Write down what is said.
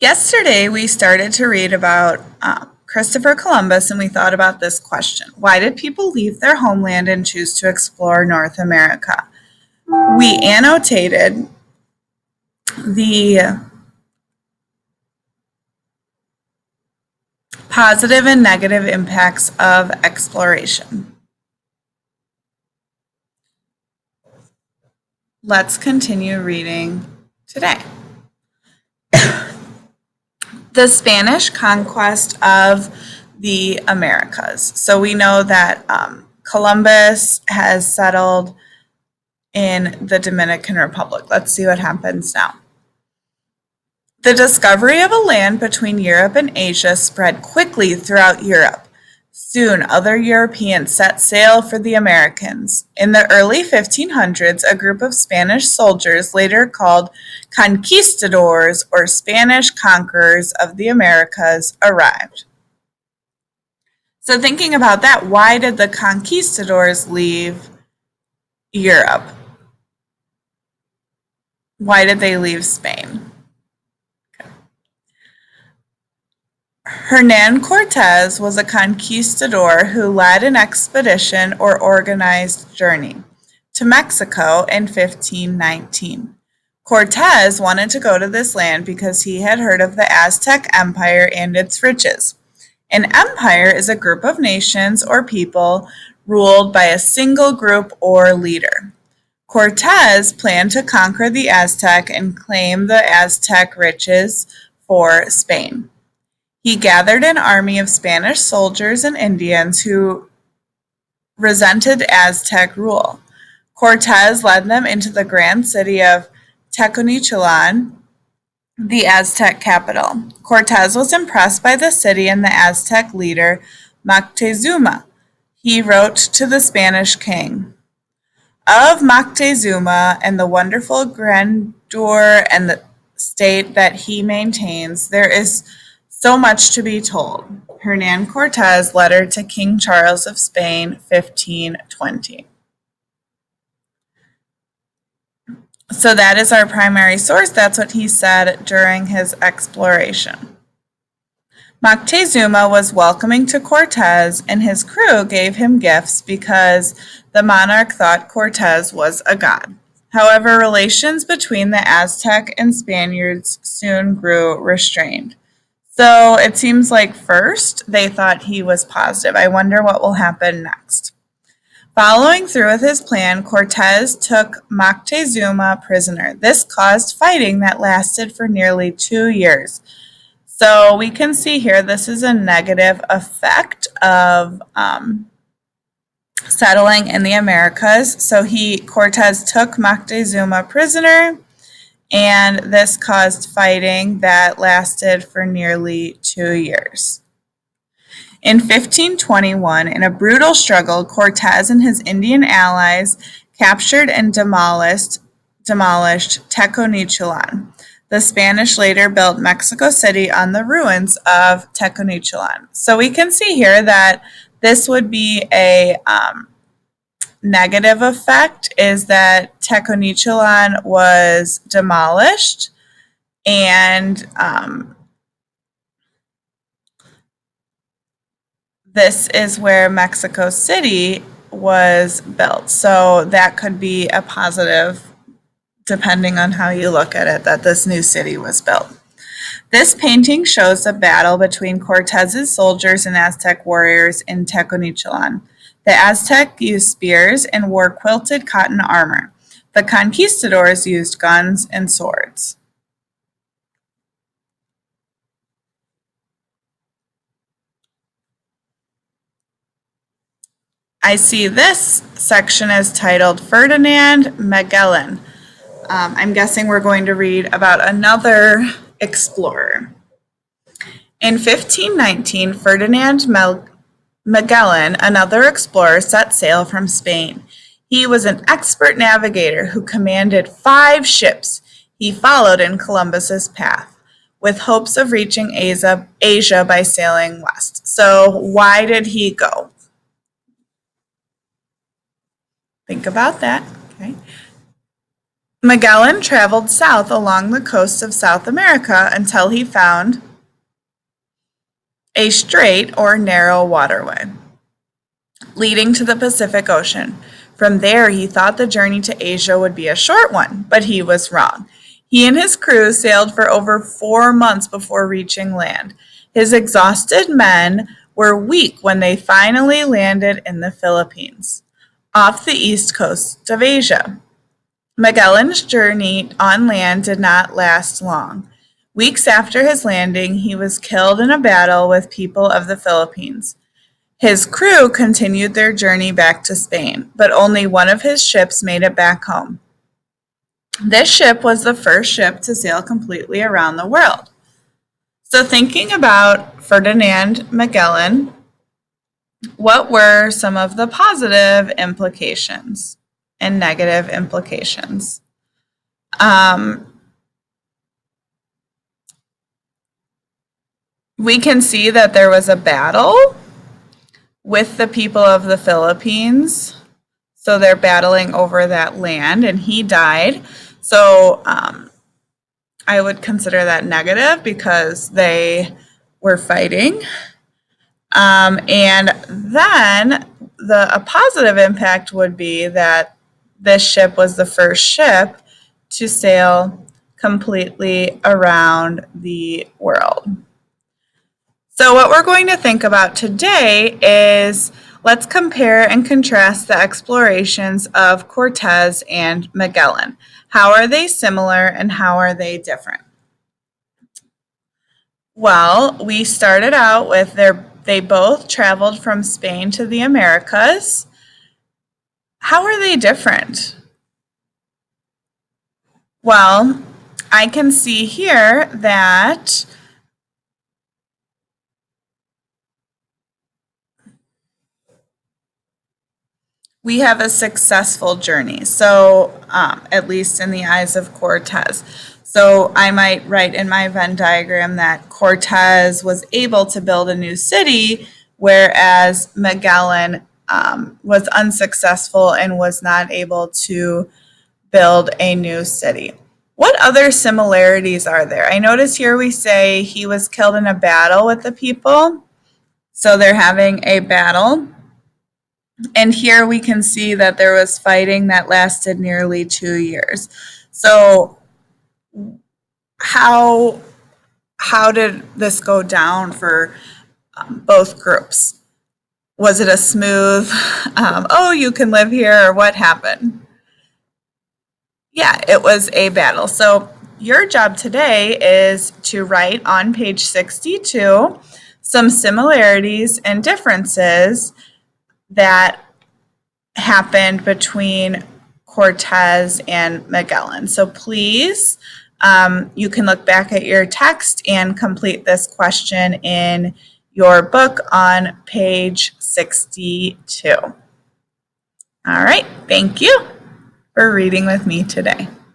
Yesterday, we started to read about Christopher Columbus, and we thought about this question. Why did people leave their homeland and choose to explore North America? We annotated the positive and negative impacts of exploration. Let's continue reading today. The Spanish conquest of the Americas. So we know that Columbus has settled in the Dominican Republic. Let's see what happens now. The discovery of a land between Europe and Asia spread quickly throughout Europe. Soon, other Europeans set sail for the Americans. In the early 1500s, a group of Spanish soldiers, later called conquistadors or Spanish conquerors of the Americas, arrived. So thinking about that, why did the conquistadors leave Europe? Why did they leave Spain? Hernan Cortez was a conquistador who led an expedition or organized journey to Mexico in 1519. Cortez wanted to go to this land because he had heard of the Aztec Empire and its riches. An empire is a group of nations or people ruled by a single group or leader. Cortez planned to conquer the Aztec and claim the Aztec riches for Spain. He gathered an army of Spanish soldiers and Indians who resented Aztec rule. Cortez led them into the grand city of Tenochtitlan, the Aztec capital. Cortez was impressed by the city and the Aztec leader Moctezuma. He wrote to the Spanish king, "Of Moctezuma and the wonderful grandeur and the state that he maintains, there is so much to be told." Hernan Cortez, letter to King Charles of Spain, 1520. So that is our primary source. That's what he said during his exploration. Moctezuma was welcoming to Cortez, and his crew gave him gifts because the monarch thought Cortez was a god. However, relations between the Aztec and Spaniards soon grew restrained. So it seems like first they thought he was positive. I wonder what will happen next. Following through with his plan, Cortez took Moctezuma prisoner. This caused fighting that lasted for nearly 2 years. So we can see here this is a negative effect of settling in the Americas. So Cortez took Moctezuma prisoner, and this caused fighting that lasted for nearly 2 years. In 1521, in a brutal struggle, Cortez and his Indian allies captured and demolished Tenochtitlan. The Spanish later built Mexico City on the ruins of Tenochtitlan. So we can see here that this would be a negative effect, is that Tenochtitlan was demolished, and this is where Mexico City was built. So that could be a positive, depending on how you look at it, that this new city was built. This painting shows a battle between Cortez's soldiers and Aztec warriors in Tenochtitlan. The Aztec used spears and wore quilted cotton armor. The conquistadors used guns and swords. I see this section is titled Ferdinand Magellan. I'm guessing we're going to read about another explorer. In 1519, Ferdinand Magellan, another explorer, set sail from Spain. He was an expert navigator who commanded 5 ships. He followed in Columbus's path, with hopes of reaching Asia by sailing west. So why did he go? Think about that. Okay. Magellan traveled south along the coast of South America until he found a strait or narrow waterway leading to the Pacific Ocean. From there, he thought the journey to Asia would be a short one, but he was wrong. He and his crew sailed for over 4 months before reaching land. His exhausted men were weak when they finally landed in the Philippines, off the east coast of Asia. Magellan's journey on land did not last long. Weeks after his landing, he was killed in a battle with people of the Philippines. His crew continued their journey back to Spain, but only one of his ships made it back home. This ship was the first ship to sail completely around the world. So thinking about Ferdinand Magellan, what were some of the positive implications and negative implications? We can see that there was a battle with the people of the Philippines. So they're battling over that land, and he died. So I would consider that negative because they were fighting. And then a positive impact would be that this ship was the first ship to sail completely around the world. So what we're going to think about today is let's compare and contrast the explorations of Cortez and Magellan. How are they similar and how are they different? Well, we started out with they both traveled from Spain to the Americas. How are they different? Well, I can see here that we have a successful journey, so at least in the eyes of Cortez. So I might write in my Venn diagram that Cortez was able to build a new city, whereas Magellan was unsuccessful and was not able to build a new city. What other similarities are there? I notice here we say he was killed in a battle with the people. So they're having a battle. And here we can see that there was fighting that lasted nearly 2 years. So how did this go down for both groups? Was it a smooth, oh, you can live here, or what happened? Yeah, it was a battle. So your job today is to write on page 62 some similarities and differences that happened between Cortez and Magellan. So please, you can look back at your text and complete this question in your book on page 62. All right, thank you for reading with me today.